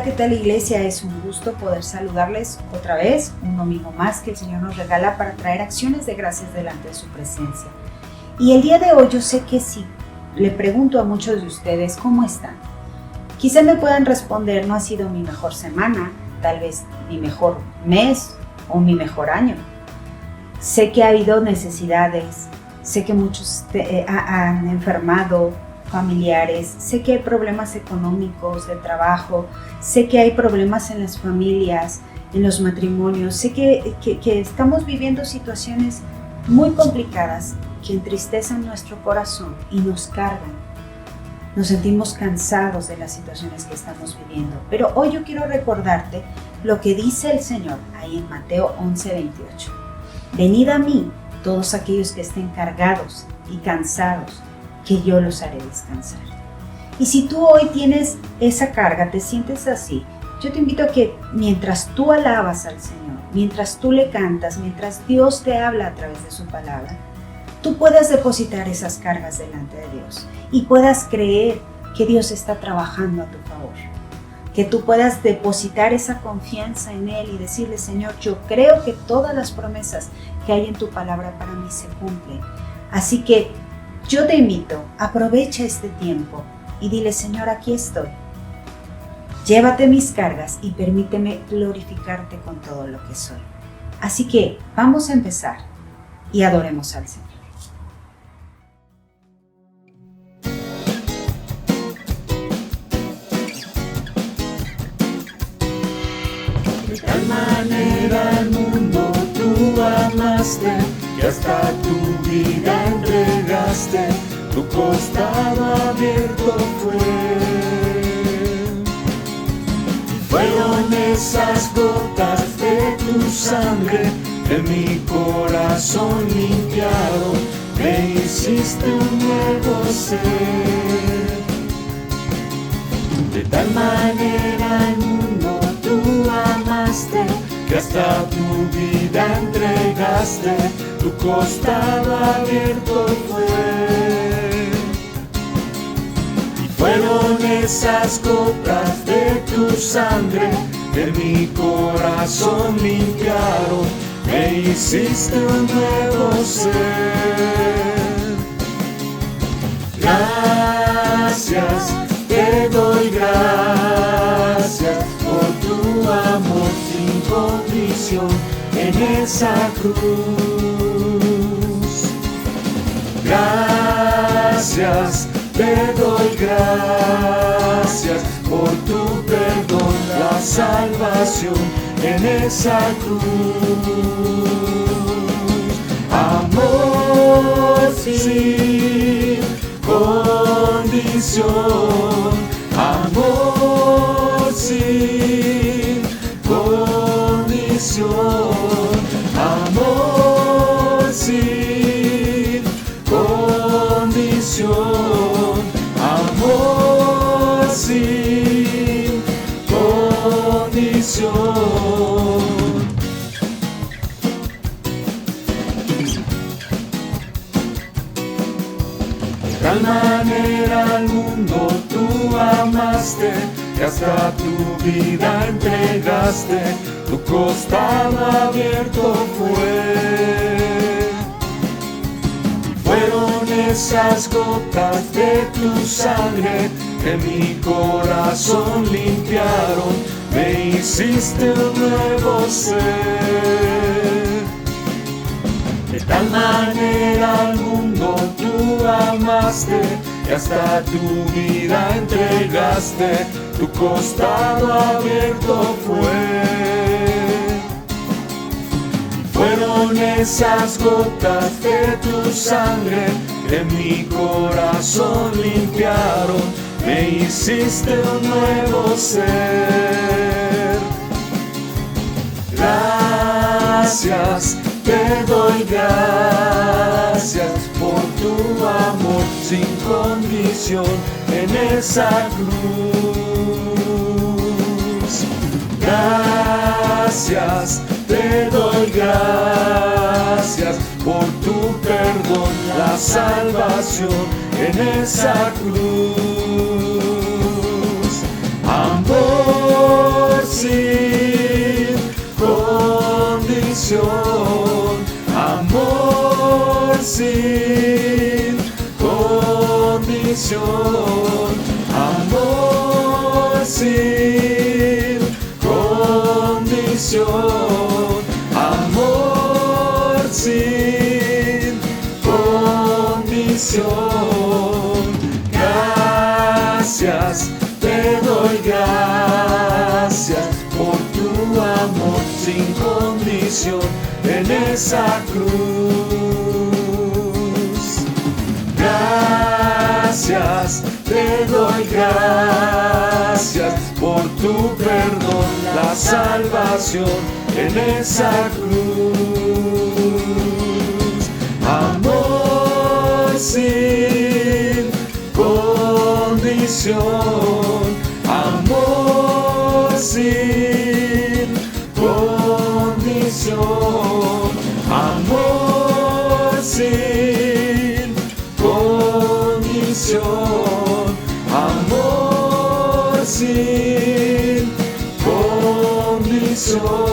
Hola, ¿qué tal, iglesia? Es un gusto poder saludarles otra vez, un domingo más que el Señor nos regala para traer acciones de gracias delante de su presencia. Y el día de hoy yo sé que sí, le pregunto a muchos de ustedes cómo están. Quizá me puedan responder, no ha sido mi mejor semana, tal vez mi mejor mes o mi mejor año. Sé que ha habido necesidades, sé que muchos han enfermado, familiares, sé que hay problemas económicos, de trabajo, sé que hay problemas en las familias, en los matrimonios, sé que estamos viviendo situaciones muy complicadas que entristecen nuestro corazón y nos cargan. Nos sentimos cansados de las situaciones que estamos viviendo, pero hoy yo quiero recordarte lo que dice el Señor ahí en Mateo 11:28. Venid a mí, todos aquellos que estén cargados y cansados, que yo los haré descansar. Y si tú hoy tienes esa carga, te sientes así, yo te invito a que mientras tú alabas al Señor, mientras tú le cantas, mientras Dios te habla a través de su palabra, tú puedas depositar esas cargas delante de Dios y puedas creer que Dios está trabajando a tu favor. Que tú puedas depositar esa confianza en Él y decirle, Señor, yo creo que todas las promesas que hay en tu palabra para mí se cumplen. Así que yo te invito, aprovecha este tiempo y dile, Señor, aquí estoy. Llévate mis cargas y permíteme glorificarte con todo lo que soy. Así que vamos a empezar y adoremos al Señor. De tal manera al mundo tú amaste, que hasta tu vida entregaste, tu costado abierto fue. Fueron esas gotas de tu sangre que mi corazón limpiaron, me hiciste un nuevo ser. De tal manera al mundo tú amaste, que hasta tu vida entregaste, tu costado abierto fue. Y fueron esas gotas de tu sangre que mi corazón limpiaron, me hiciste un nuevo ser. Gracias, te doy gracias por tu amor sin condición en esa cruz. Gracias, te doy gracias por tu perdón, la salvación en esa cruz. Amor sin condición, amor sin condición, amor sin condición, amor sin condición. De tal manera al mundo tú amaste, que hasta tu vida entregaste, tu costado abierto fue. Fueron esas gotas de tu sangre que mi corazón limpiaron, me hiciste un nuevo ser. De tal manera al mundo tú amaste, que hasta tu vida entregaste, tu costado abierto fue. Fueron esas gotas de tu sangre que mi corazón limpiaron, me hiciste un nuevo ser. Gracias, te doy gracias por tu amor sin condición en esa cruz. Gracias, te doy gracias por tu perdón, la salvación en esa cruz. Amor sin condición, amor sin condición, amor sin condición. Gracias, te doy gracias por tu amor sin condición en esa cruz. Gracias, te doy gracias por tu perdón, la salvación en esa cruz. Amor sin condición, amor sin condición, amor sin condición, amor sin condición.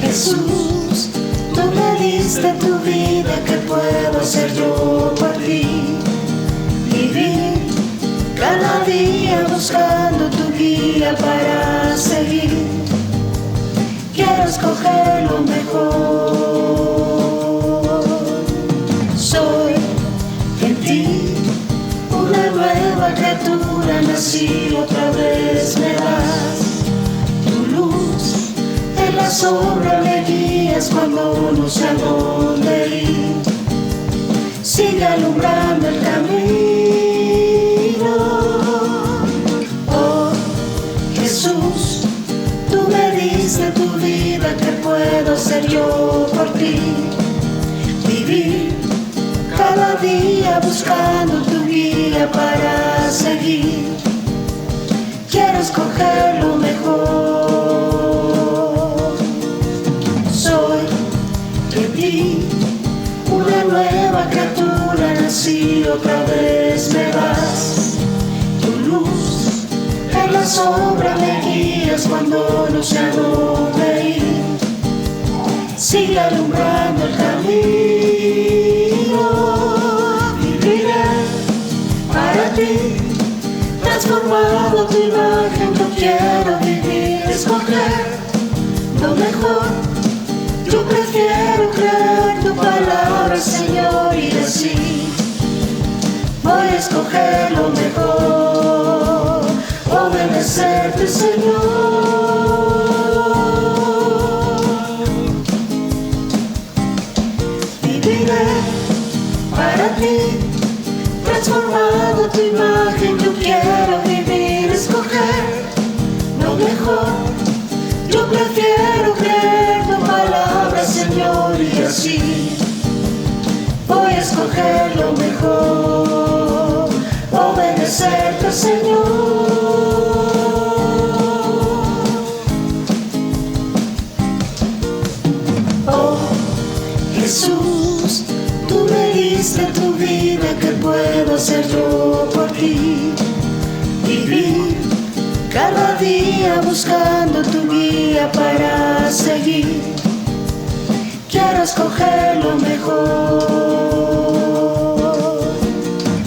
Jesús, tú me diste tu vida, ¿qué puedo hacer yo por ti? Vivir cada día buscando tu guía para seguir. Quiero escoger lo mejor. Soy en ti una nueva criatura, nací otra vez, me das tu luz. En la sombra me guías cuando no sé a dónde ir. Sigue alumbrando el camino. Oh Jesús, tú me diste tu vida, ¿qué puedo hacer yo por ti? Vivir cada día buscando tu guía para seguir. Quiero escoger lo mejor. Soy de ti una nueva criatura, nací otra vez, me das tu luz. En la sombra me guías cuando no sé a dónde ir. Sigue alumbrando el camino. Viviré para ti, transformado tu imagen. Yo quiero vivir, escoger lo mejor. Yo prefiero creer tu palabra, Señor, y decir: voy a escoger lo mejor, obedecerte, Señor. Viviré para ti, transformado tu imagen. Yo quiero vivir, escoger lo mejor. Yo prefiero creer tu palabra, Señor, y así voy a escoger lo mejor, obedecerte, Señor. Oh Jesús, tú me diste tu vida, ¿qué puedo hacer yo por ti? Vivir cada día buscando tu guía para seguir. Quiero escoger lo mejor.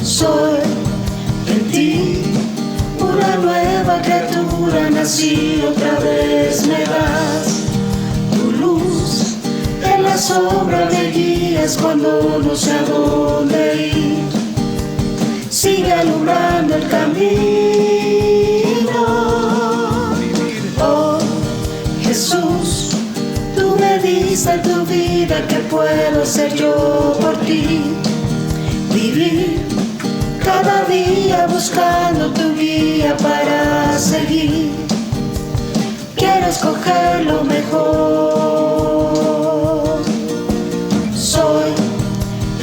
Soy en ti una nueva criatura, nací otra vez, me das tu luz. En la sombra me guías cuando no sé a dónde ir. Sigue alumbrando el camino. Oh Jesús, tú me diste tu vida, ¿qué puedo hacer yo por ti? Vivir cada día buscando tu guía para seguir. Quiero escoger lo mejor. Soy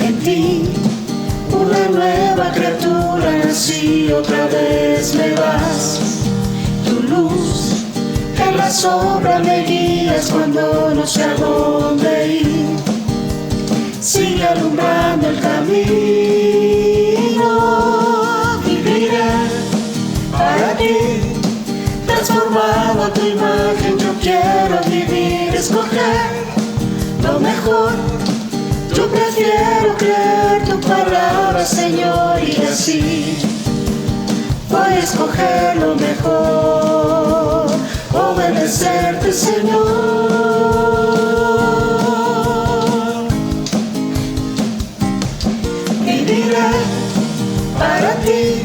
en ti una nueva criatura, otra vez me das tu luz. En la sombra me guías cuando no sé a dónde ir. Sigue alumbrando el camino. Viviré para ti, transformado a tu imagen. Yo quiero vivir, escoger lo mejor. Yo prefiero creer tu palabra, Señor, y así voy a escoger lo mejor, obedecerte, Señor. Viviré para ti,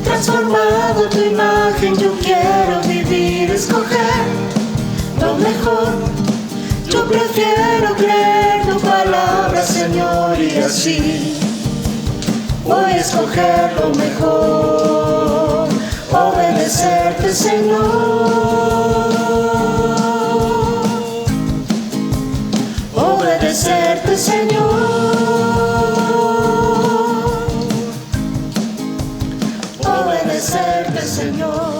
transformado a tu imagen. Yo quiero vivir, escoger lo mejor. Yo prefiero creer tu palabra, Señor, y así voy a escoger lo mejor, obedecerte, Señor. Obedecerte, Señor. Obedecerte, Señor.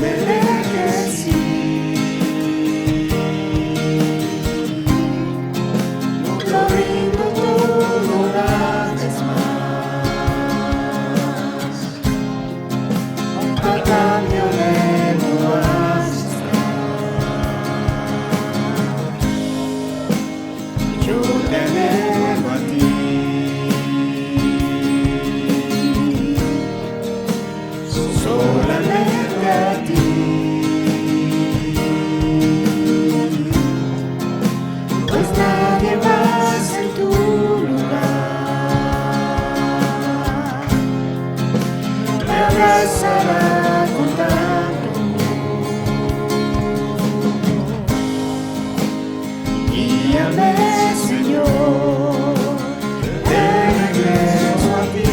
me dejes ir. Lo rindo todo una vez más, a cambio de tu amistad. Yo te elevo a ti. Solamente a ti, pues nadie más en tu lugar me abrazará con tanto amor. Guíame, Señor, de regreso a ti.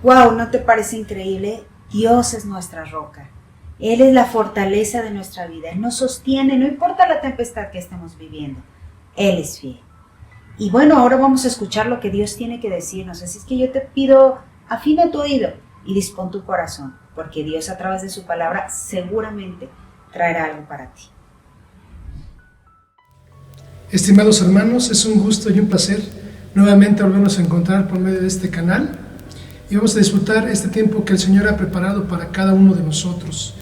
Wow, ¿no te parece increíble? Dios es nuestra roca. Él es la fortaleza de nuestra vida. Él nos sostiene, no importa la tempestad que estemos viviendo. Él es fiel. Y bueno, ahora vamos a escuchar lo que Dios tiene que decirnos. Así es que yo te pido, afina tu oído y dispón tu corazón, porque Dios a través de su palabra seguramente traerá algo para ti. Estimados hermanos, es un gusto y un placer nuevamente volvernos a encontrar por medio de este canal y vamos a disfrutar este tiempo que el Señor ha preparado para cada uno de nosotros,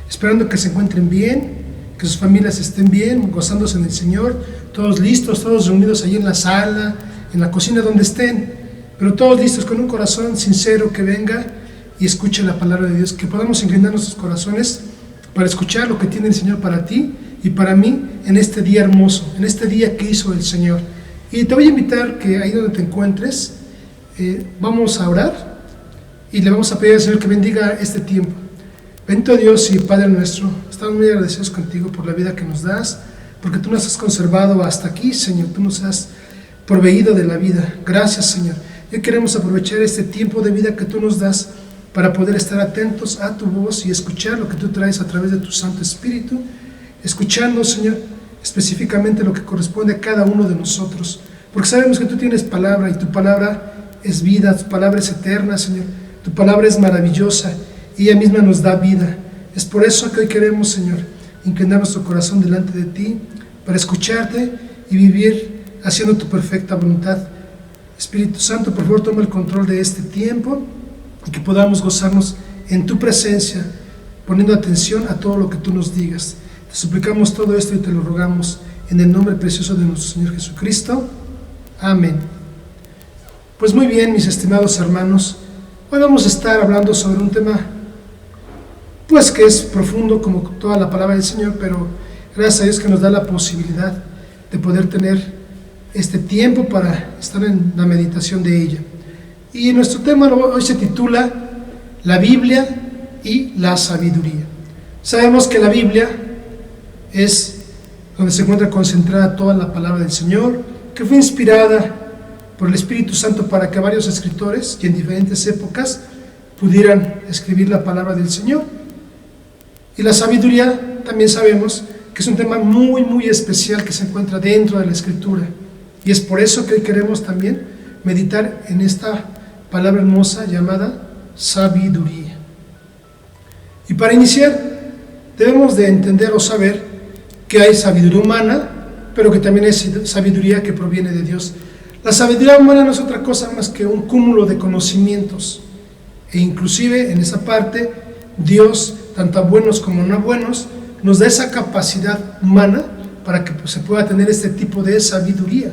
esperando que se encuentren bien, que sus familias estén bien, gozándose en el Señor, todos listos, todos reunidos allí en la sala, en la cocina, donde estén, pero todos listos con un corazón sincero que venga y escuche la palabra de Dios, que podamos inclinar nuestros corazones para escuchar lo que tiene el Señor para ti y para mí en este día hermoso, en este día que hizo el Señor. Y te voy a invitar que ahí donde te encuentres, vamos a orar y le vamos a pedir al Señor que bendiga este tiempo. Bendito Dios y Padre nuestro, estamos muy agradecidos contigo por la vida que nos das, porque tú nos has conservado hasta aquí, Señor, tú nos has proveído de la vida. Gracias, Señor. Hoy queremos aprovechar este tiempo de vida que tú nos das para poder estar atentos a tu voz y escuchar lo que tú traes a través de tu Santo Espíritu, escuchando, Señor, específicamente lo que corresponde a cada uno de nosotros, porque sabemos que tú tienes palabra y tu palabra es vida, tu palabra es eterna, Señor, tu palabra es maravillosa y ella misma nos da vida. Es por eso que hoy queremos, Señor, inclinar nuestro corazón delante de ti para escucharte y vivir haciendo tu perfecta voluntad. Espíritu Santo, por favor, toma el control de este tiempo y que podamos gozarnos en tu presencia, poniendo atención a todo lo que tú nos digas. Te suplicamos todo esto y te lo rogamos en el nombre precioso de nuestro Señor Jesucristo. Amén. Pues muy bien, mis estimados hermanos, hoy vamos a estar hablando sobre un tema, pues que es profundo como toda la palabra del Señor, pero gracias a Dios que nos da la posibilidad de poder tener este tiempo para estar en la meditación de ella. Y nuestro tema hoy se titula La Biblia y la sabiduría. Sabemos que la Biblia es donde se encuentra concentrada toda la palabra del Señor, que fue inspirada por el Espíritu Santo para que varios escritores y en diferentes épocas pudieran escribir la palabra del Señor. Y la sabiduría también sabemos que es un tema muy muy especial que se encuentra dentro de la Escritura, y es por eso que hoy queremos también meditar en esta palabra hermosa llamada sabiduría. Y para iniciar debemos de entender o saber que hay sabiduría humana, pero que también hay sabiduría que proviene de Dios. La sabiduría humana no es otra cosa más que un cúmulo de conocimientos, e inclusive en esa parte Dios, tanto buenos como no buenos, nos da esa capacidad humana para que se pueda tener este tipo de sabiduría.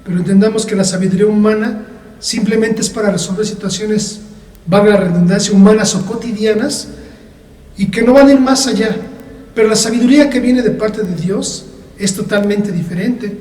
Pero entendamos que la sabiduría humana simplemente es para resolver situaciones, valga la redundancia, humanas o cotidianas, y que no van a ir más allá. Pero la sabiduría que viene de parte de Dios es totalmente diferente,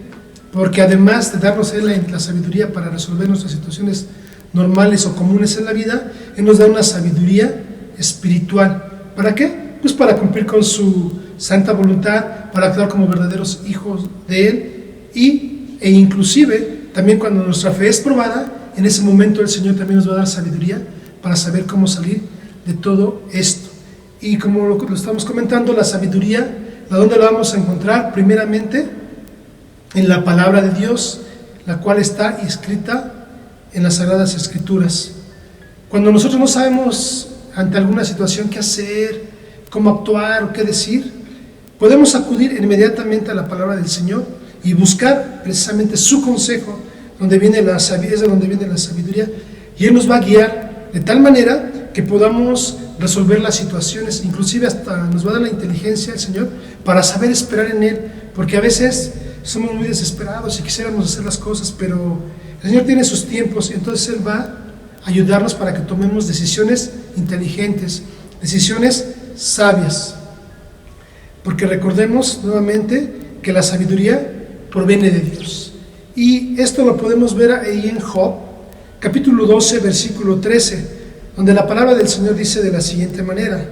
porque además de darnos la sabiduría para resolver nuestras situaciones normales o comunes en la vida, Él nos da una sabiduría espiritual. ¿Para qué? Pues para cumplir con su santa voluntad, para actuar como verdaderos hijos de Él, e inclusive también cuando nuestra fe es probada, en ese momento el Señor también nos va a dar sabiduría para saber cómo salir de todo esto. Y como lo estamos comentando, la sabiduría, ¿dónde la vamos a encontrar? Primeramente en la palabra de Dios, la cual está escrita en las Sagradas Escrituras. Cuando nosotros no sabemos ante alguna situación qué hacer, cómo actuar o qué decir, podemos acudir inmediatamente a la palabra del Señor y buscar precisamente su consejo, donde viene la sabiduría, y Él nos va a guiar de tal manera que podamos resolver las situaciones, inclusive hasta nos va a dar la inteligencia el Señor para saber esperar en Él, porque a veces somos muy desesperados y quisiéramos hacer las cosas, pero el Señor tiene sus tiempos, y entonces Él va a ayudarnos para que tomemos decisiones inteligentes, decisiones sabias, porque recordemos nuevamente que la sabiduría proviene de Dios, y esto lo podemos ver ahí en Job, capítulo 12, versículo 13, donde la palabra del Señor dice de la siguiente manera: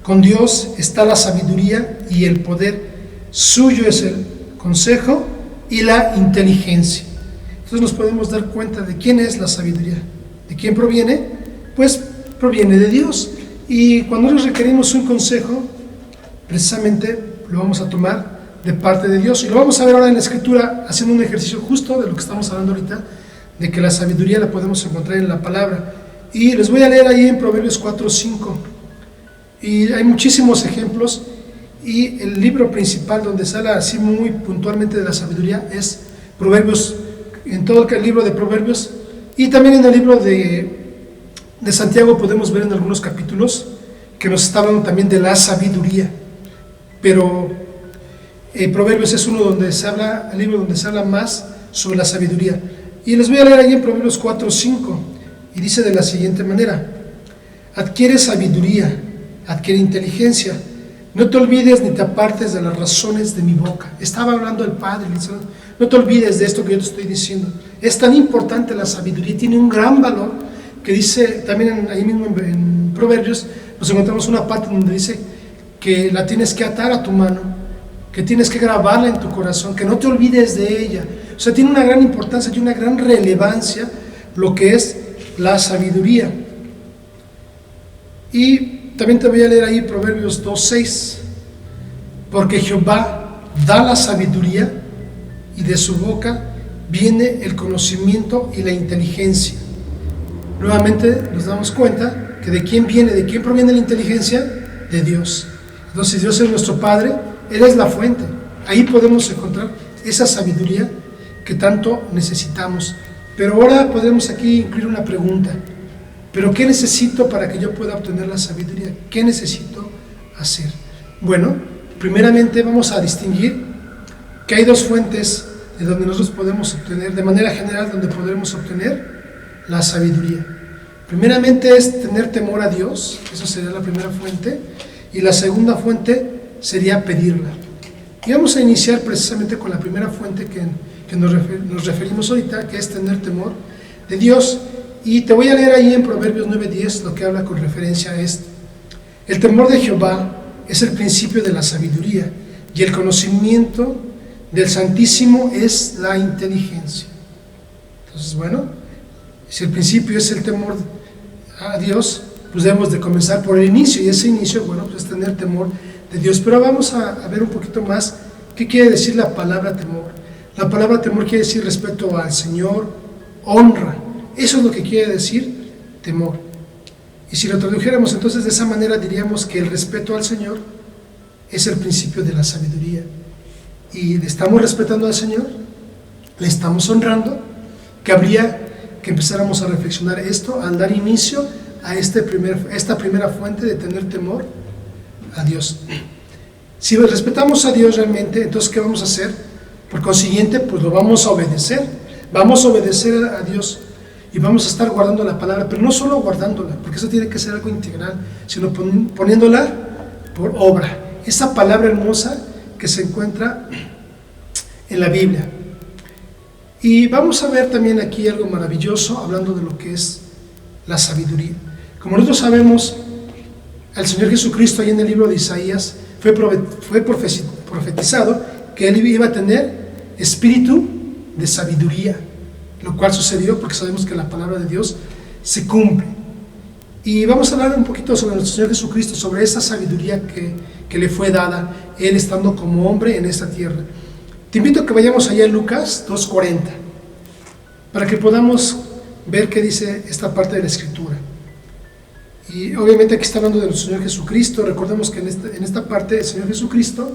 con Dios está la sabiduría y el poder, suyo es el consejo y la inteligencia. Entonces nos podemos dar cuenta de quién es la sabiduría, de quién proviene, pues proviene de Dios. Y cuando nos requerimos un consejo, precisamente lo vamos a tomar de parte de Dios, y lo vamos a ver ahora en la Escritura, haciendo un ejercicio justo de lo que estamos hablando ahorita, de que la sabiduría la podemos encontrar en la palabra. Y les voy a leer ahí en Proverbios 4:5, y hay muchísimos ejemplos, Y el libro principal donde se habla así muy puntualmente de la sabiduría es Proverbios, en todo el libro de Proverbios, y también en el libro de Santiago podemos ver en algunos capítulos que nos está hablando también de la sabiduría. Pero Proverbios es uno donde se habla, el libro donde se habla más sobre la sabiduría. Y les voy a leer ahí en Proverbios 4:5, y dice de la siguiente manera: adquiere sabiduría, adquiere inteligencia, no te olvides ni te apartes de las razones de mi boca. Estaba hablando el Padre, no te olvides de esto que yo te estoy diciendo. Es tan importante la sabiduría, tiene un gran valor, que dice también ahí mismo en Proverbios, nos encontramos una parte donde dice que la tienes que atar a tu mano, que tienes que grabarla en tu corazón, que no te olvides de ella. O sea, tiene una gran importancia y una gran relevancia lo que es la sabiduría. Y también te voy a leer ahí Proverbios 2:6, porque Jehová da la sabiduría y de su boca viene el conocimiento y la inteligencia. Nuevamente nos damos cuenta que de quién proviene la inteligencia, de Dios. Entonces Dios es nuestro Padre, Él es la fuente. Ahí podemos encontrar esa sabiduría que tanto necesitamos. Pero ahora podemos aquí incluir una pregunta: ¿pero qué necesito para que yo pueda obtener la sabiduría? ¿Qué necesito hacer? Bueno, primeramente vamos a distinguir que hay dos fuentes de donde nosotros podemos obtener, de manera general, donde podremos obtener la sabiduría. Primeramente es tener temor a Dios, esa sería la primera fuente, y la segunda fuente sería pedirla. Y vamos a iniciar precisamente con la primera fuente que nos referimos ahorita, que es tener temor de Dios. Y te voy a leer ahí en Proverbios 9:10 lo que habla con referencia a esto. El temor de Jehová es el principio de la sabiduría, y el conocimiento del Santísimo es la inteligencia. Entonces, bueno, si el principio es el temor a Dios, pues debemos de comenzar por el inicio, y ese inicio, bueno, pues es tener temor de Dios. Pero vamos a ver un poquito más qué quiere decir la palabra temor. La palabra temor quiere decir respeto al Señor, honra. Eso es lo que quiere decir temor. Y si lo tradujéramos entonces de esa manera, diríamos que el respeto al Señor es el principio de la sabiduría. Y le estamos respetando al Señor, le estamos honrando, que habría que empezáramos a reflexionar esto al dar inicio a esta primera fuente de tener temor a Dios. Si respetamos a Dios realmente, entonces ¿qué vamos a hacer? Por consiguiente, pues lo vamos a obedecer. Vamos a obedecer a Dios y vamos a estar guardando la palabra, pero no solo guardándola, porque eso tiene que ser algo integral, sino poniéndola por obra. Esa palabra hermosa que se encuentra en la Biblia. Y vamos a ver también aquí algo maravilloso, hablando de lo que es la sabiduría. Como nosotros sabemos, el Señor Jesucristo, ahí en el libro de Isaías, fue profetizado que Él iba a tener espíritu de sabiduría, lo cual sucedió porque sabemos que la palabra de Dios se cumple. Y vamos a hablar un poquito sobre nuestro Señor Jesucristo, sobre esa sabiduría que le fue dada, Él estando como hombre en esta tierra. Te invito a que vayamos allá en Lucas 2:40, para que podamos ver qué dice esta parte de la Escritura. Y obviamente aquí está hablando de nuestro Señor Jesucristo. Recordemos que en esta parte el Señor Jesucristo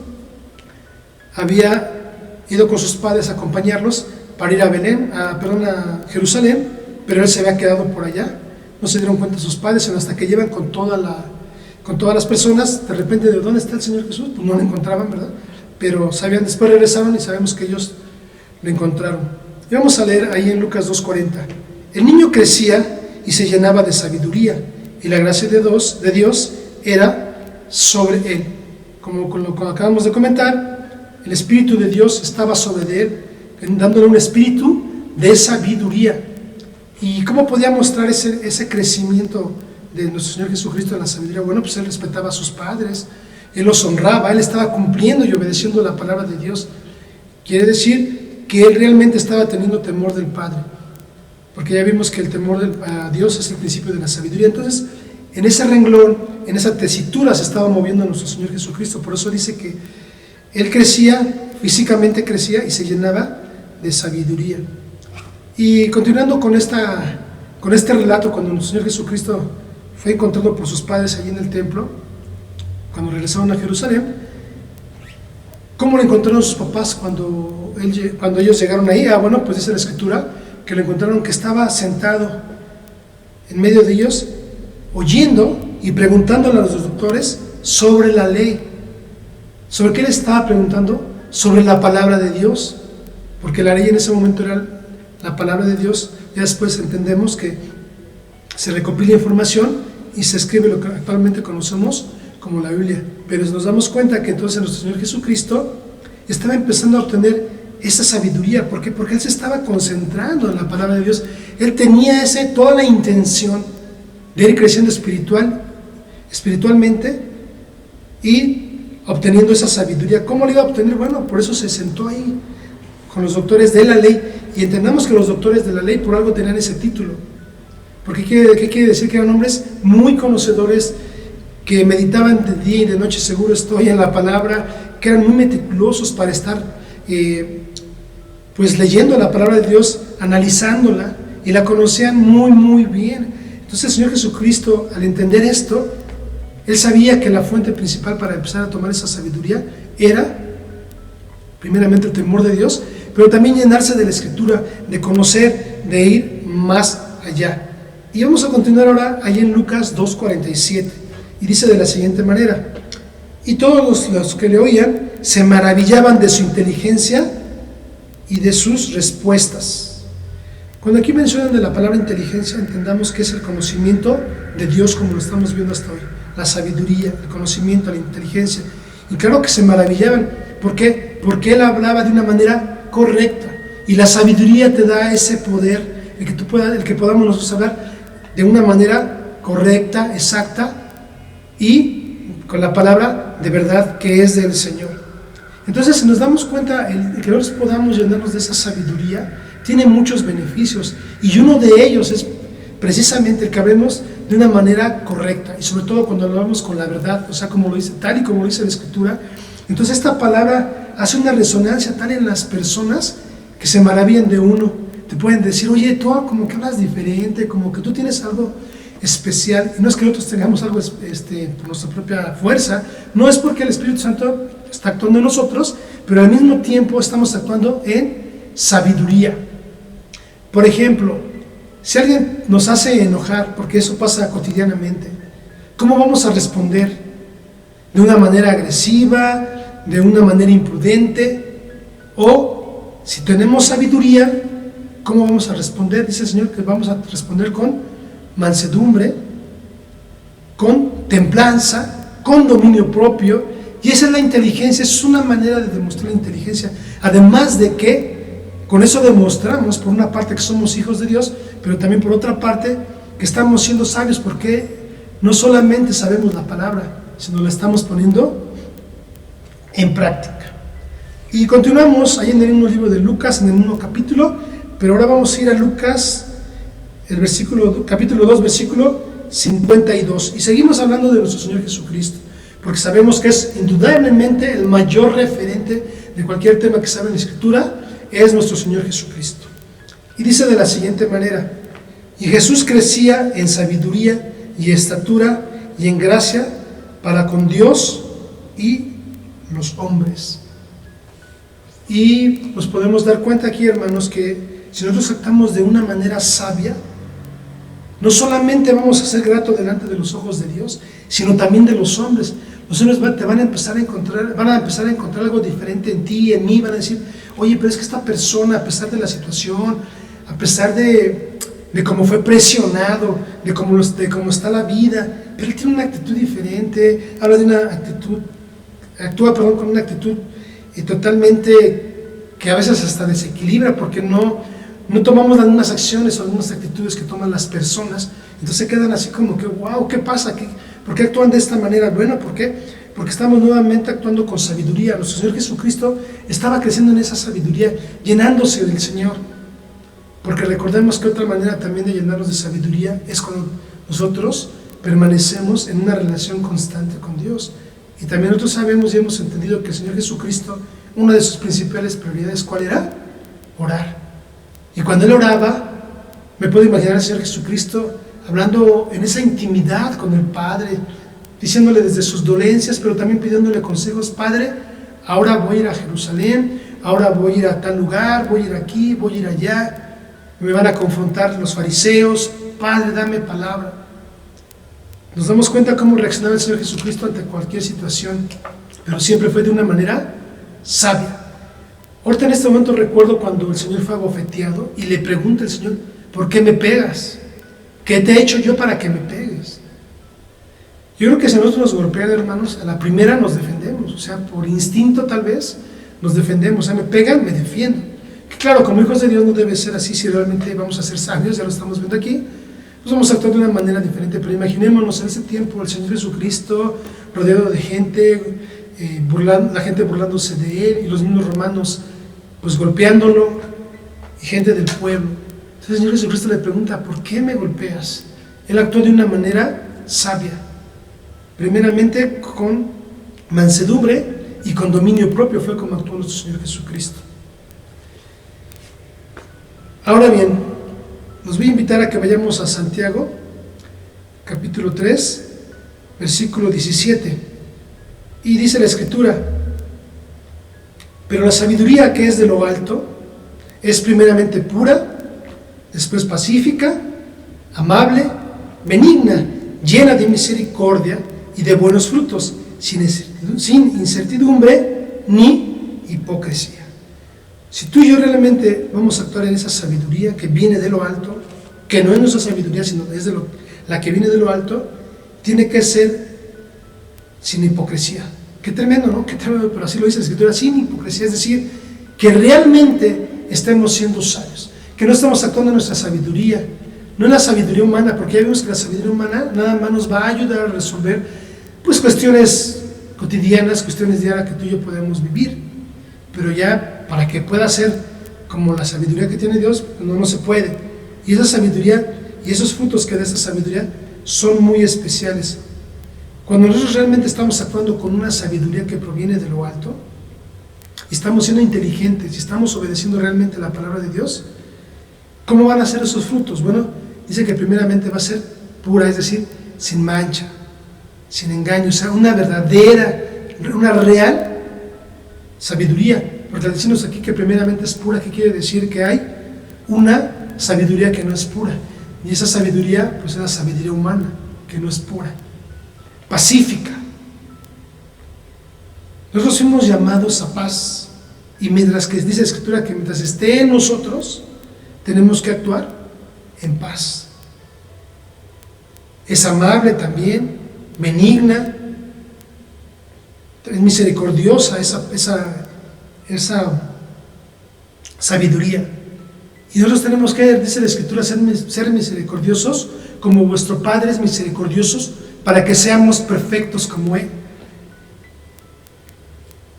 había ido con sus padres a acompañarlos para ir a Jerusalén, pero Él se había quedado por allá. No se dieron cuenta sus padres, sino hasta que llevan con todas las personas. De repente, ¿de dónde está el Señor Jesús? Pues no lo encontraban, ¿verdad? Pero después regresaron y sabemos que ellos lo encontraron. Y vamos a leer ahí en Lucas 2:40. El niño crecía y se llenaba de sabiduría, y la gracia de Dios era sobre él. Como acabamos de comentar, el Espíritu de Dios estaba sobre él, dándole un espíritu de sabiduría. ¿Y cómo podía mostrar ese crecimiento de nuestro Señor Jesucristo en la sabiduría? Bueno, pues Él respetaba a sus padres, Él los honraba, Él estaba cumpliendo y obedeciendo la palabra de Dios. Quiere decir que Él realmente estaba teniendo temor del Padre, porque ya vimos que el temor a Dios es el principio de la sabiduría. Entonces, en ese renglón, en esa tesitura se estaba moviendo nuestro Señor Jesucristo. Por eso dice que Él crecía, físicamente crecía y se llenaba de sabiduría. Y continuando con este relato, cuando nuestro Señor Jesucristo fue encontrado por sus padres allí en el templo, cuando regresaron a Jerusalén, ¿Cómo lo encontraron sus papás cuando ellos llegaron ahí? Bueno, pues dice la Escritura que lo encontraron que estaba sentado en medio de ellos, oyendo y preguntándole a los doctores sobre la ley. ¿Sobre qué le estaba preguntando? Sobre la palabra de Dios, porque la ley en ese momento era la palabra de Dios. Ya después entendemos que se recopila información y se escribe lo que actualmente conocemos como la Biblia. Pero nos damos cuenta que entonces nuestro Señor Jesucristo estaba empezando a obtener esa sabiduría. ¿Por qué? Porque Él se estaba concentrando en la palabra de Dios. Él tenía toda la intención de ir creciendo espiritualmente y obteniendo esa sabiduría. ¿Cómo lo iba a obtener? Bueno, por eso se sentó ahí con los doctores de la ley. Y entendamos que los doctores de la ley por algo tenían ese título. Porque ¿qué quiere decir? Que eran hombres muy conocedores, que meditaban de día y de noche, seguro estoy, en la palabra, que eran muy meticulosos para estar pues leyendo la palabra de Dios, analizándola, y la conocían muy, muy bien. Entonces el Señor Jesucristo, al entender esto, Él sabía que la fuente principal para empezar a tomar esa sabiduría era, primeramente, el temor de Dios, pero también llenarse de la Escritura, de conocer, de ir más allá. Y vamos a continuar ahora ahí en Lucas 2:47, y dice de la siguiente manera: y todos los que le oían se maravillaban de su inteligencia y de sus respuestas. Cuando aquí mencionan de la palabra inteligencia, entendamos que es el conocimiento de Dios, como lo estamos viendo hasta hoy, la sabiduría, el conocimiento, la inteligencia. Y claro que se maravillaban. ¿Por qué? Porque Él hablaba de una manera correcta, y la sabiduría te da ese poder, el que podamos nosotros hablar de una manera correcta, exacta, y con la palabra de verdad que es del Señor. Entonces, si nos damos cuenta, el que nosotros podamos llenarnos de esa sabiduría tiene muchos beneficios, y uno de ellos es precisamente el que hablemos de una manera correcta, y sobre todo cuando hablamos con la verdad, o sea, como lo dice, tal y como lo dice la Escritura. Entonces esta palabra hace una resonancia tal en las personas que se maravillan de uno. Te pueden decir: oye, tú como que hablas diferente, como que tú tienes algo especial. Y no es que nosotros tengamos algo por nuestra propia fuerza, no es porque el Espíritu Santo está actuando en nosotros, pero al mismo tiempo estamos actuando en sabiduría. Por ejemplo, si alguien nos hace enojar, porque eso pasa cotidianamente, ¿cómo vamos a responder? ¿De una manera agresiva? ¿De una manera imprudente? O si tenemos sabiduría, ¿cómo vamos a responder? Dice el Señor que vamos a responder con mansedumbre, con templanza, con dominio propio. Y esa es la inteligencia, es una manera de demostrar la inteligencia. Además de que con eso demostramos, por una parte, que somos hijos de Dios, pero también por otra parte, que estamos siendo sabios, porque no solamente sabemos la palabra, sino la estamos poniendo en práctica. Y continuamos ahí en el mismo libro de Lucas, en el mismo capítulo, pero ahora vamos a ir a Lucas, capítulo 2, versículo 52, y seguimos hablando de nuestro Señor Jesucristo, porque sabemos que es indudablemente el mayor referente de cualquier tema que se habla en la Escritura, es nuestro Señor Jesucristo. Y dice de la siguiente manera: y Jesús crecía en sabiduría y estatura y en gracia para con Dios y los hombres. Y nos podemos dar cuenta aquí, hermanos, que si nosotros actuamos de una manera sabia, no solamente vamos a ser gratos delante de los ojos de Dios, sino también de los hombres. Los hombres van a empezar a encontrar algo diferente en ti y en mí. Van a decir: oye, pero es que esta persona, a pesar de la situación, a pesar de cómo fue presionado, de cómo está la vida, pero él tiene una actitud diferente, actúa con una actitud totalmente que a veces hasta desequilibra, porque no tomamos las mismas acciones o las mismas actitudes que toman las personas. Entonces se quedan así como que: wow, ¿qué pasa? ¿Por qué actúan de esta manera? Bueno, ¿por qué? Porque estamos nuevamente actuando con sabiduría. Nuestro Señor Jesucristo estaba creciendo en esa sabiduría, llenándose del Señor. Porque recordemos que otra manera también de llenarnos de sabiduría es cuando nosotros permanecemos en una relación constante con Dios. Y también nosotros sabemos y hemos entendido que el Señor Jesucristo, una de sus principales prioridades, ¿cuál era? Orar. Y cuando Él oraba, me puedo imaginar al Señor Jesucristo hablando en esa intimidad con el Padre, diciéndole desde sus dolencias, pero también pidiéndole consejos: Padre, ahora voy a ir a Jerusalén, ahora voy a ir a tal lugar, voy a ir aquí, voy a ir allá, me van a confrontar los fariseos, Padre, dame palabra. Nos damos cuenta cómo reaccionaba el Señor Jesucristo ante cualquier situación, pero siempre fue de una manera sabia. Ahorita en este momento recuerdo cuando el Señor fue abofeteado y le pregunta al Señor, ¿por qué me pegas? ¿Qué te he hecho yo para que me pegues? Yo creo que si nosotros nos golpean, hermanos, a la primera nos defendemos, o sea, por instinto tal vez nos defendemos, o sea, me pegan, me defiendo. Que claro, como hijos de Dios no debe ser así si realmente vamos a ser sabios, ya lo estamos viendo aquí, pues vamos a actuar de una manera diferente, pero imaginémonos en ese tiempo el Señor Jesucristo rodeado de gente, la gente burlándose de Él y los mismos romanos pues golpeándolo y gente del pueblo. Entonces el Señor Jesucristo le pregunta, ¿por qué me golpeas? Él actuó de una manera sabia, primeramente con mansedumbre y con dominio propio, fue como actuó nuestro Señor Jesucristo. Ahora bien, los voy a invitar a que vayamos a Santiago, capítulo 3, versículo 17, y dice la Escritura, pero la sabiduría que es de lo alto es primeramente pura, después pacífica, amable, benigna, llena de misericordia y de buenos frutos, sin incertidumbre ni hipocresía. Si tú y yo realmente vamos a actuar en esa sabiduría que viene de lo alto, que no es nuestra sabiduría, sino es la que viene de lo alto, tiene que ser sin hipocresía. Qué tremendo, ¿no? Qué tremendo, pero así lo dice la Escritura, sin hipocresía, es decir, que realmente estemos siendo sabios, que no estamos actuando en nuestra sabiduría, no en la sabiduría humana, porque ya vimos que la sabiduría humana nada más nos va a ayudar a resolver pues cuestiones cotidianas, cuestiones diarias que tú y yo podemos vivir, pero ya para que pueda ser como la sabiduría que tiene Dios, no se puede. Y esa sabiduría y esos frutos que da esa sabiduría son muy especiales. Cuando nosotros realmente estamos actuando con una sabiduría que proviene de lo alto, y estamos siendo inteligentes y estamos obedeciendo realmente la palabra de Dios, ¿cómo van a ser esos frutos? Bueno, dice que primeramente va a ser pura, es decir, sin mancha, sin engaño, o sea, una verdadera, una real sabiduría. Porque al decirnos aquí que primeramente es pura, ¿qué quiere decir? Que hay una sabiduría que no es pura, y esa sabiduría pues es la sabiduría humana, que no es pura. Pacífica. Nosotros fuimos llamados a paz, y mientras que dice la Escritura que mientras esté en nosotros tenemos que actuar en paz. Es amable también, benigna, es misericordiosa esa sabiduría. Y nosotros tenemos que, dice la Escritura, ser misericordiosos como vuestro Padre es misericordioso, para que seamos perfectos como Él.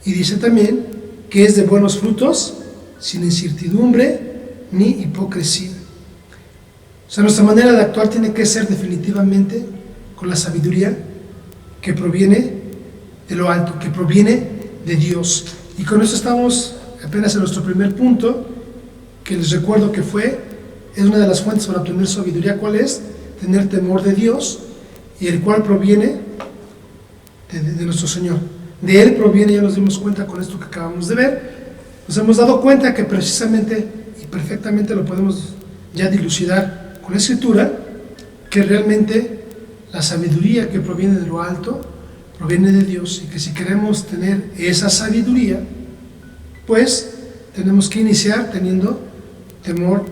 Y dice también que es de buenos frutos, sin incertidumbre ni hipocresía. O sea, nuestra manera de actuar tiene que ser definitivamente con la sabiduría que proviene de lo alto, que proviene de Dios. Y con eso estamos apenas en nuestro primer punto, que les recuerdo que es una de las fuentes para obtener sabiduría. ¿Cuál es? Tener temor de Dios, y el cual proviene de nuestro Señor. De Él proviene, ya nos dimos cuenta con esto que acabamos de ver, nos hemos dado cuenta que precisamente y perfectamente lo podemos ya dilucidar con la Escritura, que realmente la sabiduría que proviene de lo alto proviene de Dios, y que si queremos tener esa sabiduría, pues tenemos que iniciar teniendo temor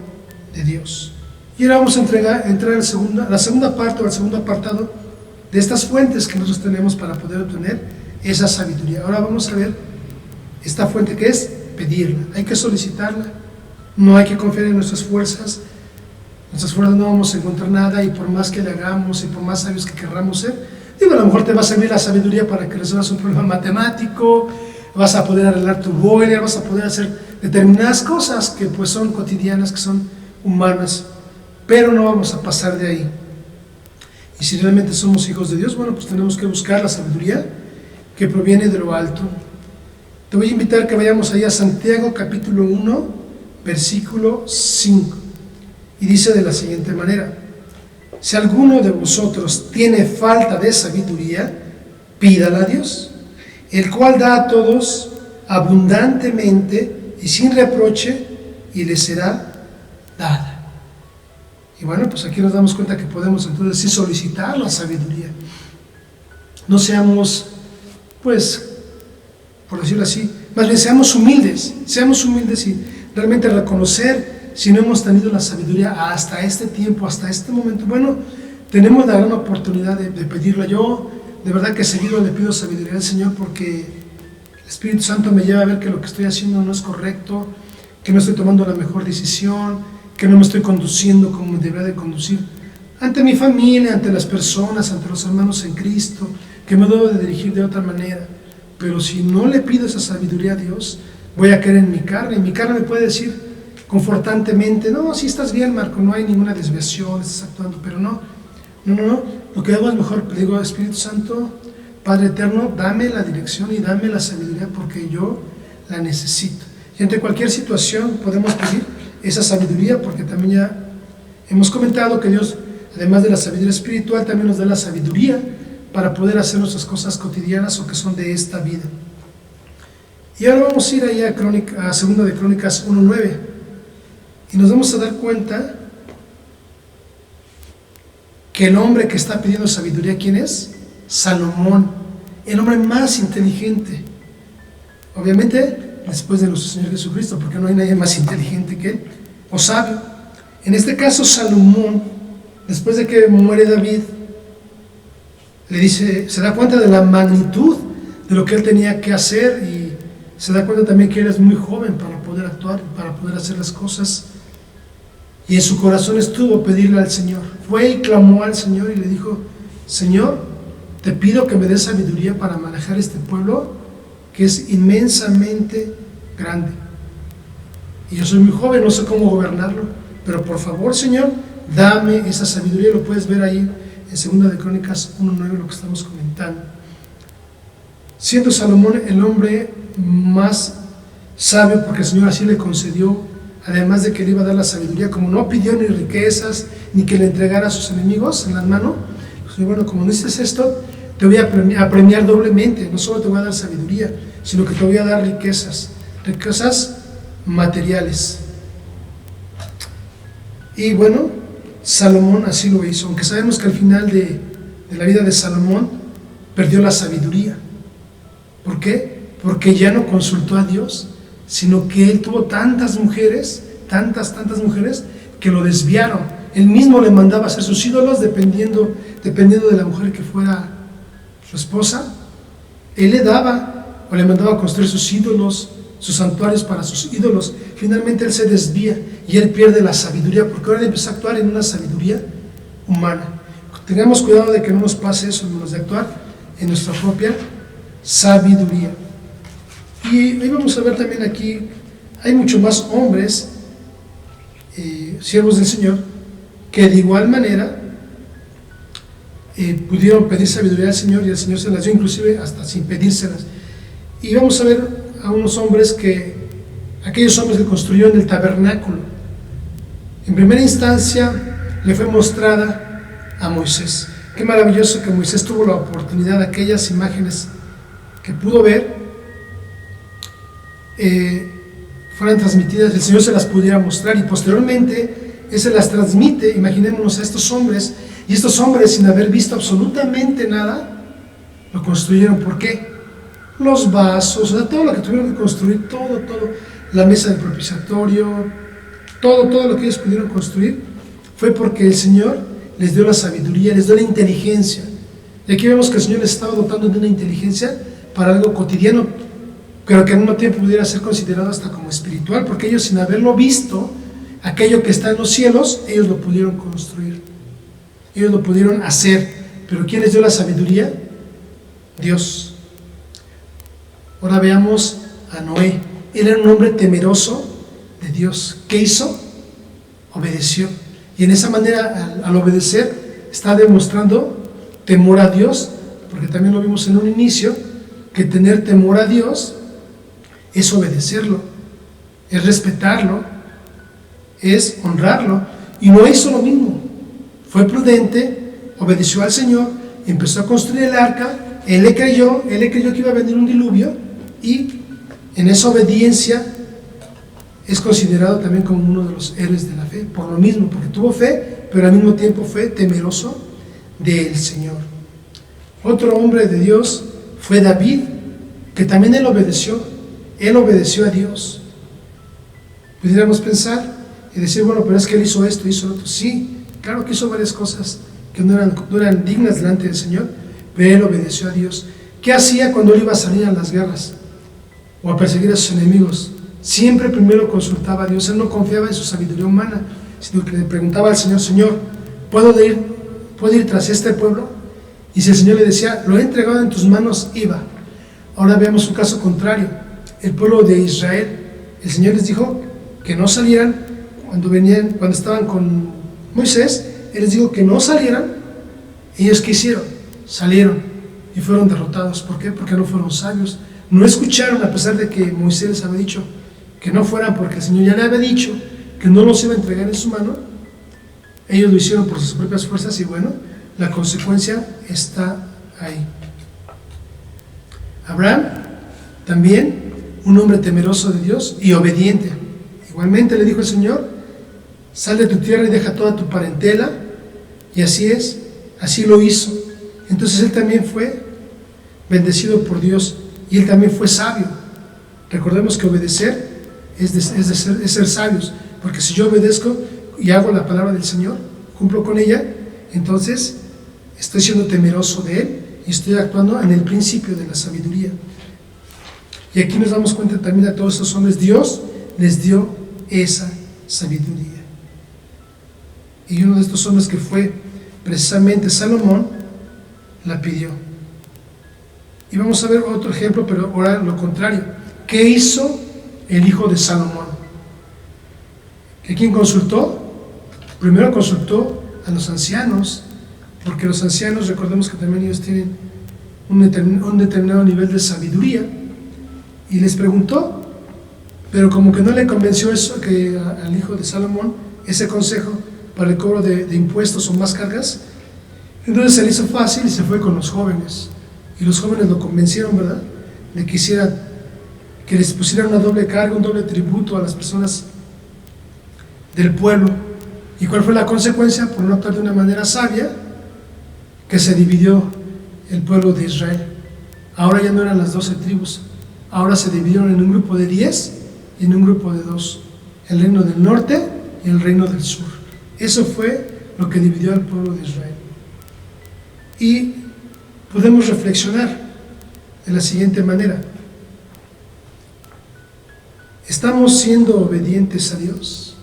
de Dios. Y ahora vamos a entrar a la segunda parte o al segundo apartado de estas fuentes que nosotros tenemos para poder obtener esa sabiduría. Ahora vamos a ver esta fuente, que es pedirla. Hay que solicitarla, no hay que confiar en nuestras fuerzas. Nuestras fuerzas no vamos a encontrar nada, y por más que le hagamos y por más sabios que querramos ser, a lo mejor te va a servir la sabiduría para que resuelvas un problema matemático, vas a poder arreglar tu boiler, vas a poder hacer determinadas cosas que pues son cotidianas, que son humanas, pero no vamos a pasar de ahí. Y si realmente somos hijos de Dios, bueno, pues tenemos que buscar la sabiduría que proviene de lo alto. Te voy a invitar a que vayamos allá a Santiago capítulo 1, versículo 5, y dice de la siguiente manera: si alguno de vosotros tiene falta de sabiduría, pídala a Dios, el cual da a todos abundantemente y sin reproche, y le será dada. Y bueno, pues aquí nos damos cuenta que podemos entonces sí solicitar la sabiduría. No seamos, pues, por decirlo así, más bien seamos humildes y realmente reconocer si no hemos tenido la sabiduría hasta este tiempo, hasta este momento. Bueno, tenemos la gran oportunidad de pedirla. Yo de verdad que seguido le pido sabiduría al Señor, porque el Espíritu Santo me lleva a ver que lo que estoy haciendo no es correcto, que no estoy tomando la mejor decisión, que no me estoy conduciendo como me debería de conducir ante mi familia, ante las personas, ante los hermanos en Cristo, que me debo de dirigir de otra manera. Pero si no le pido esa sabiduría a Dios, voy a caer en mi carne, y mi carne me puede decir confortantemente: no, sí estás bien, Marco, no hay ninguna desviación, estás actuando, pero no, lo que hago es mejor, le digo: Espíritu Santo, Padre eterno, dame la dirección y dame la sabiduría, porque yo la necesito. Y ante cualquier situación podemos pedir esa sabiduría, porque también ya hemos comentado que Dios, además de la sabiduría espiritual, también nos da la sabiduría para poder hacer nuestras cosas cotidianas o que son de esta vida. Y ahora vamos a ir allá a 2 de Crónicas 1:9, y nos vamos a dar cuenta que el hombre que está pidiendo sabiduría, ¿quién es? Salomón, el hombre más inteligente, obviamente después de nuestro Señor Jesucristo, porque no hay nadie más inteligente que él, o sabio. En este caso, Salomón, después de que muere David, le dice, se da cuenta de la magnitud de lo que él tenía que hacer, y se da cuenta también que él es muy joven para poder actuar, para poder hacer las cosas. Y en su corazón estuvo pedirle al Señor. Fue y clamó al Señor y le dijo: Señor, te pido que me des sabiduría para manejar este pueblo que es inmensamente grande. Y yo soy muy joven, no sé cómo gobernarlo, pero por favor, Señor, dame esa sabiduría. Lo puedes ver ahí en 2 de Crónicas 1:9, lo que estamos comentando. Siendo Salomón el hombre más sabio, porque el Señor así le concedió, además de que le iba a dar la sabiduría, como no pidió ni riquezas, ni que le entregara a sus enemigos en las manos, pues bueno, como dices esto, te voy a premiar doblemente. No solo te voy a dar sabiduría, sino que te voy a dar riquezas materiales. Y bueno, Salomón así lo hizo, aunque sabemos que al final de la vida de Salomón perdió la sabiduría. ¿Por qué? Porque ya no consultó a Dios, sino que él tuvo tantas mujeres, tantas mujeres, que lo desviaron. Él mismo le mandaba hacer sus ídolos dependiendo de la mujer que fuera su esposa. Él le daba o le mandaba a construir sus ídolos, sus santuarios para sus ídolos. Finalmente él se desvía y él pierde la sabiduría, porque ahora él empezó a actuar en una sabiduría humana. Tengamos cuidado de que no nos pase eso, hermanos, de actuar en nuestra propia sabiduría. Y hoy vamos a ver también aquí, hay mucho más hombres, siervos del Señor, que de igual manera pudieron pedir sabiduría al Señor, y el Señor se las dio inclusive hasta sin pedírselas. Y vamos a ver a unos hombres aquellos hombres que construyeron el tabernáculo. En primera instancia le fue mostrada a Moisés. Qué maravilloso que Moisés tuvo la oportunidad de aquellas imágenes que pudo ver fueran transmitidas, el Señor se las pudiera mostrar, y posteriormente Él se las transmite. Imaginémonos a estos hombres, y estos hombres, sin haber visto absolutamente nada, lo construyeron. ¿Por qué? Los vasos, o sea, todo lo que tuvieron que construir, todo, la mesa del propiciatorio, todo lo que ellos pudieron construir, fue porque el Señor les dio la sabiduría, les dio la inteligencia. Y aquí vemos que el Señor les estaba dotando de una inteligencia para algo cotidiano, pero que al mismo tiempo pudiera ser considerado hasta como espiritual, porque ellos, sin haberlo visto, aquello que está en los cielos, ellos lo pudieron construir, ellos lo pudieron hacer. Pero ¿quién les dio la sabiduría? Dios. Ahora veamos a Noé. Él era un hombre temeroso de Dios. ¿Qué hizo? Obedeció. Y en esa manera, al obedecer, está demostrando temor a Dios, porque también lo vimos en un inicio, que tener temor a Dios es obedecerlo, es respetarlo, es honrarlo. Y no hizo lo mismo. Fue prudente, obedeció al Señor, empezó a construir el arca. Él le creyó que iba a venir un diluvio, y en esa obediencia es considerado también como uno de los héroes de la fe, por lo mismo, porque tuvo fe, pero al mismo tiempo fue temeroso del Señor. Otro hombre de Dios fue David, que también él obedeció a Dios. Pudiéramos pensar y decir, bueno, pero es que él hizo esto, hizo lo otro. Sí, claro que hizo varias cosas que no eran dignas delante del Señor, pero él obedeció a Dios. ¿Qué hacía cuando él iba a salir a las guerras o a perseguir a sus enemigos? Siempre primero consultaba a Dios. Él no confiaba en su sabiduría humana, sino que le preguntaba al Señor, Señor, ¿puedo ir tras este pueblo? Y si el Señor le decía, lo he entregado en tus manos, iba. Ahora veamos un caso contrario. El pueblo de Israel, el Señor les dijo que no salieran cuando estaban con Moisés. Él les dijo que no salieran. Ellos ¿qué hicieron? Salieron y fueron derrotados. ¿Por qué? Porque no fueron sabios. No escucharon, a pesar de que Moisés les había dicho que no fueran, porque el Señor ya le había dicho que no los iba a entregar en su mano. Ellos lo hicieron por sus propias fuerzas y bueno, la consecuencia está ahí. Abraham, también un hombre temeroso de Dios y obediente. Igualmente le dijo el Señor, sal de tu tierra y deja toda tu parentela, y así es, así lo hizo. Entonces él también fue bendecido por Dios y él también fue sabio. Recordemos que obedecer es ser sabios, porque si yo obedezco y hago la palabra del Señor, cumplo con ella, entonces estoy siendo temeroso de Él y estoy actuando en el principio de la sabiduría. Y aquí nos damos cuenta también a todos estos hombres, Dios les dio esa sabiduría. Y uno de estos hombres que fue precisamente Salomón, la pidió. Y vamos a ver otro ejemplo, pero ahora lo contrario. ¿Qué hizo el hijo de Salomón? ¿Que quién consultó? Primero consultó a los ancianos, porque los ancianos, recordemos que también ellos tienen un determinado nivel de sabiduría, y les preguntó, pero como que no le convenció eso, que al hijo de Salomón, ese consejo para el cobro de impuestos o más cargas, entonces se le hizo fácil y se fue con los jóvenes, y los jóvenes lo convencieron, ¿verdad?, de que les pusieran una doble carga, un doble tributo a las personas del pueblo. ¿Y cuál fue la consecuencia? Por no actuar de una manera sabia, que se dividió el pueblo de Israel. Ahora ya no eran las 12 tribus, ahora se dividieron en un grupo de 10 y en un grupo de 2, el reino del norte y el reino del sur. Eso fue lo que dividió al pueblo de Israel. Y podemos reflexionar de la siguiente manera: ¿estamos siendo obedientes a Dios?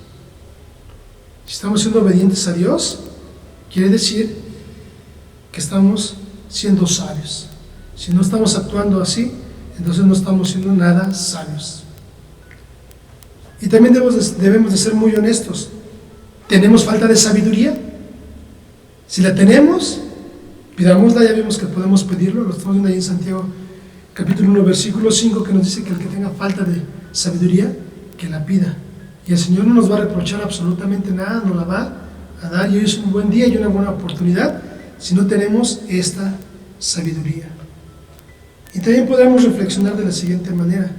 Si estamos siendo obedientes a Dios, quiere decir que estamos siendo sabios. Si no estamos actuando así, entonces no estamos siendo nada sabios. Y también debemos de ser muy honestos. ¿Tenemos falta de sabiduría? Si la tenemos, pidámosla. Ya vimos que podemos pedirlo. Lo estamos viendo ahí en Santiago capítulo 1 versículo 5, que nos dice que el que tenga falta de sabiduría, que la pida. Y el Señor no nos va a reprochar absolutamente nada, nos la va a dar. Y hoy es un buen día y una buena oportunidad si no tenemos esta sabiduría. Y también podemos reflexionar de la siguiente manera: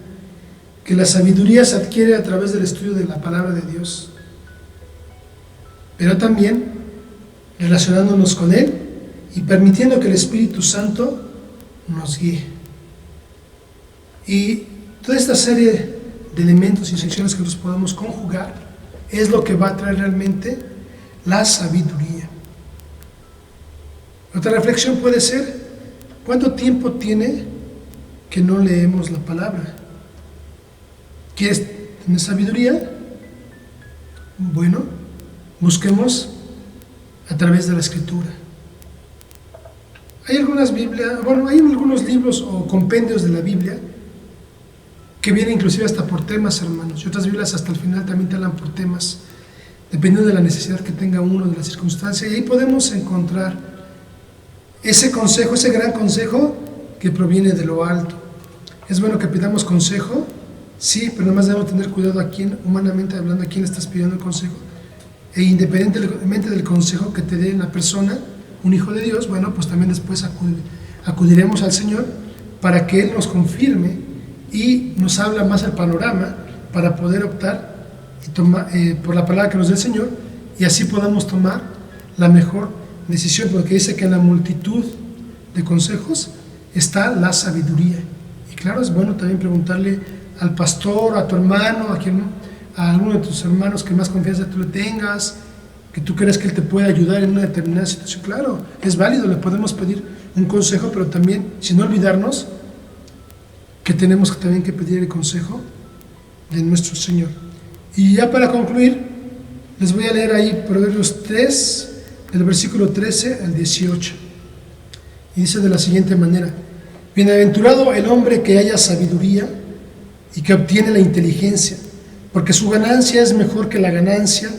que la sabiduría se adquiere a través del estudio de la palabra de Dios, pero también relacionándonos con Él y permitiendo que el Espíritu Santo nos guíe. Y toda esta serie de elementos y secciones que los podemos conjugar es lo que va a traer realmente la sabiduría. Otra reflexión puede ser: ¿cuánto tiempo tiene que no leemos la palabra? ¿Quieres tener sabiduría? Bueno, busquemos a través de la Escritura. Hay algunos libros o compendios de la Biblia que vienen inclusive hasta por temas, hermanos, y otras Biblias hasta el final también te hablan por temas, dependiendo de la necesidad que tenga uno, de la circunstancia, y ahí podemos encontrar ese consejo, ese gran consejo que proviene de lo alto. Es bueno que pidamos consejo, sí, pero nada más debemos tener cuidado a quién, humanamente hablando, a quién estás pidiendo el consejo. E independientemente del consejo que te dé la persona, un hijo de Dios, bueno, pues también después acudiremos al Señor para que Él nos confirme y nos habla más el panorama para poder optar y tomar, por la palabra que nos dé el Señor, y así podamos tomar la mejor decisión, porque dice que en la multitud de consejos está la sabiduría. Y claro, es bueno también preguntarle al pastor, a tu hermano, a alguno de tus hermanos que más confianza tú le tengas, que tú crees que él te puede ayudar en una determinada situación. Claro, es válido, le podemos pedir un consejo, pero también, sin olvidarnos que tenemos también que pedir el consejo de nuestro Señor. Y ya para concluir, les voy a leer ahí Proverbios 3, del versículo 13 al 18. Y dice de la siguiente manera: bienaventurado el hombre que haya sabiduría y que obtiene la inteligencia, porque su ganancia es mejor que la ganancia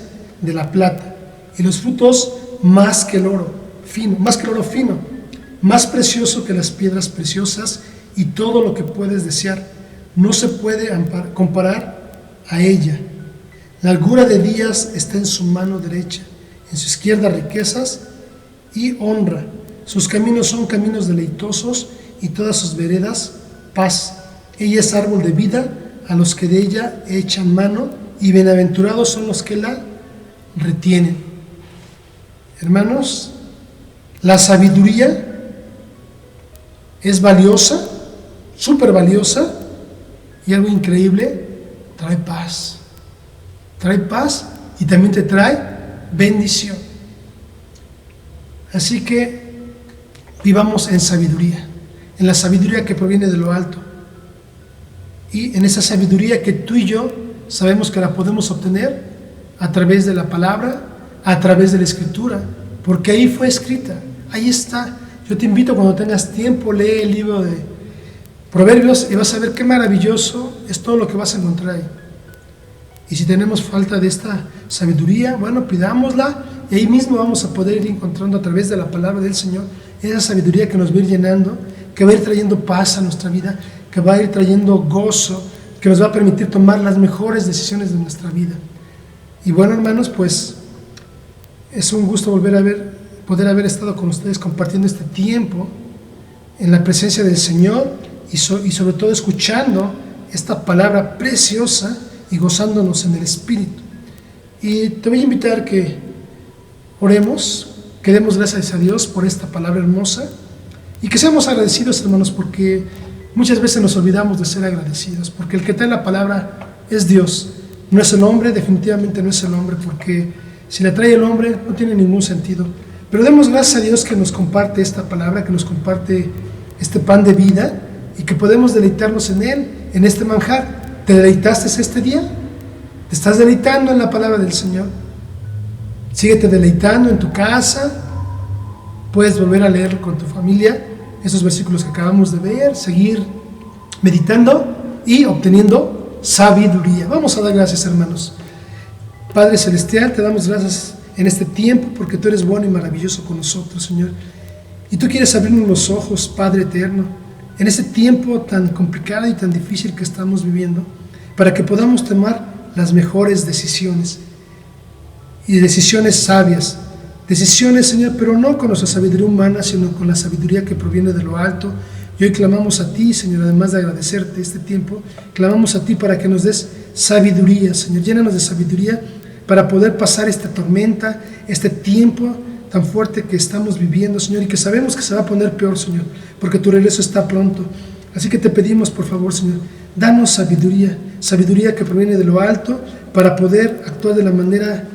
de la plata, y los frutos más que el oro fino, más precioso que las piedras preciosas, y todo lo que puedes desear no se puede comparar a ella. La largura de días está en su mano derecha, en su izquierda riquezas y honra. Sus caminos son caminos deleitosos, y todas sus veredas paz. Ella es árbol de vida a los que de ella echan mano, y bienaventurados son los que la retienen. Hermanos, la sabiduría es valiosa, súper valiosa, y algo increíble, trae paz. Trae paz y también te trae bendición. Así que vivamos en sabiduría, en la sabiduría que proviene de lo alto, y en esa sabiduría que tú y yo sabemos que la podemos obtener a través de la palabra, a través de la escritura, porque ahí fue escrita, ahí está. Yo te invito, cuando tengas tiempo, lee el libro de Proverbios y vas a ver qué maravilloso es todo lo que vas a encontrar ahí. Y si tenemos falta de esta sabiduría, bueno, pidámosla, y ahí mismo vamos a poder ir encontrando a través de la palabra del Señor esa sabiduría que nos va a ir llenando, que va a ir trayendo paz a nuestra vida, que va a ir trayendo gozo, que nos va a permitir tomar las mejores decisiones de nuestra vida. Y bueno, hermanos, pues es un gusto poder haber estado con ustedes compartiendo este tiempo en la presencia del Señor, y sobre todo escuchando esta palabra preciosa y gozándonos en el Espíritu. Y te voy a invitar que oremos, que demos gracias a Dios por esta palabra hermosa, y que seamos agradecidos, hermanos, porque muchas veces nos olvidamos de ser agradecidos, porque el que trae la palabra es Dios, no es el hombre, definitivamente no es el hombre, porque si la trae el hombre no tiene ningún sentido. Pero demos gracias a Dios que nos comparte esta palabra, que nos comparte este pan de vida, y que podemos deleitarnos en él, en este manjar. ¿Te deleitaste este día? ¿Te estás deleitando en la palabra del Señor? Síguete deleitando en tu casa. Puedes volver a leer con tu familia esos versículos que acabamos de ver, seguir meditando y obteniendo sabiduría. Vamos a dar gracias, hermanos. Padre Celestial, te damos gracias en este tiempo, porque tú eres bueno y maravilloso con nosotros, Señor. Y tú quieres abrirnos los ojos, Padre eterno, en este tiempo tan complicado y tan difícil que estamos viviendo, para que podamos tomar las mejores decisiones, y decisiones sabias, decisiones, Señor, pero no con nuestra sabiduría humana, sino con la sabiduría que proviene de lo alto. Y hoy clamamos a ti, Señor, además de agradecerte este tiempo, clamamos a ti para que nos des sabiduría, Señor. Llénanos de sabiduría para poder pasar esta tormenta, este tiempo tan fuerte que estamos viviendo, Señor, y que sabemos que se va a poner peor, Señor, porque tu regreso está pronto. Así que te pedimos, por favor, Señor, danos sabiduría, sabiduría que proviene de lo alto, para poder actuar de la manera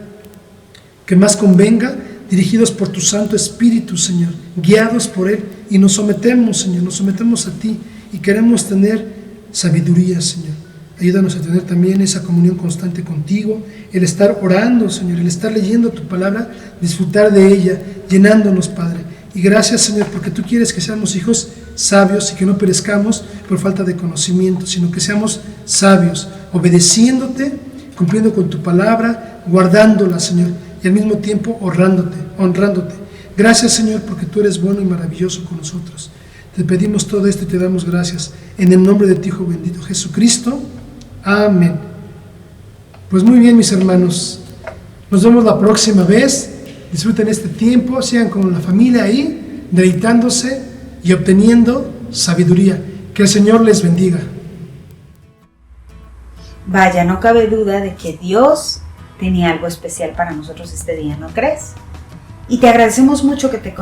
que más convenga, dirigidos por tu Santo Espíritu, Señor, guiados por Él, y nos sometemos, Señor, nos sometemos a ti, y queremos tener sabiduría, Señor. Ayúdanos a tener también esa comunión constante contigo, el estar orando, Señor, el estar leyendo tu palabra, disfrutar de ella, llenándonos, Padre. Y gracias, Señor, porque tú quieres que seamos hijos sabios y que no perezcamos por falta de conocimiento, sino que seamos sabios, obedeciéndote, cumpliendo con tu palabra, guardándola, Señor, y al mismo tiempo honrándote. Gracias, Señor, porque tú eres bueno y maravilloso con nosotros. Te pedimos todo esto y te damos gracias en el nombre de tu Hijo bendito Jesucristo. Amén. Pues muy bien, mis hermanos, nos vemos la próxima vez. Disfruten este tiempo, sigan con la familia ahí, deleitándose y obteniendo sabiduría. Que el Señor les bendiga. Vaya, no cabe duda de que Dios tenía algo especial para nosotros este día, ¿no crees? Y te agradecemos mucho que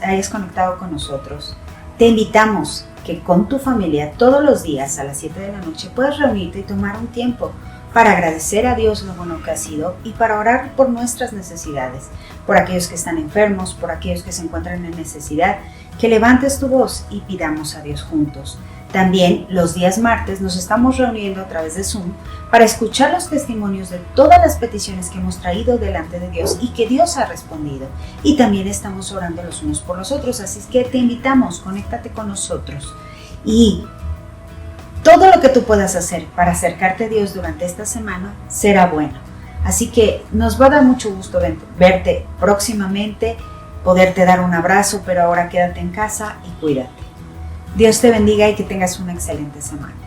hayas conectado con nosotros. Te invitamos que con tu familia todos los días a las 7 de la noche puedas reunirte y tomar un tiempo para agradecer a Dios lo bueno que ha sido y para orar por nuestras necesidades, por aquellos que están enfermos, por aquellos que se encuentran en necesidad, que levantes tu voz y pidamos a Dios juntos. También los días martes nos estamos reuniendo a través de Zoom para escuchar los testimonios de todas las peticiones que hemos traído delante de Dios y que Dios ha respondido. Y también estamos orando los unos por los otros, así es que te invitamos, conéctate con nosotros. Y todo lo que tú puedas hacer para acercarte a Dios durante esta semana será bueno. Así que nos va a dar mucho gusto verte próximamente, poderte dar un abrazo, pero ahora quédate en casa y cuídate. Dios te bendiga y que tengas una excelente semana.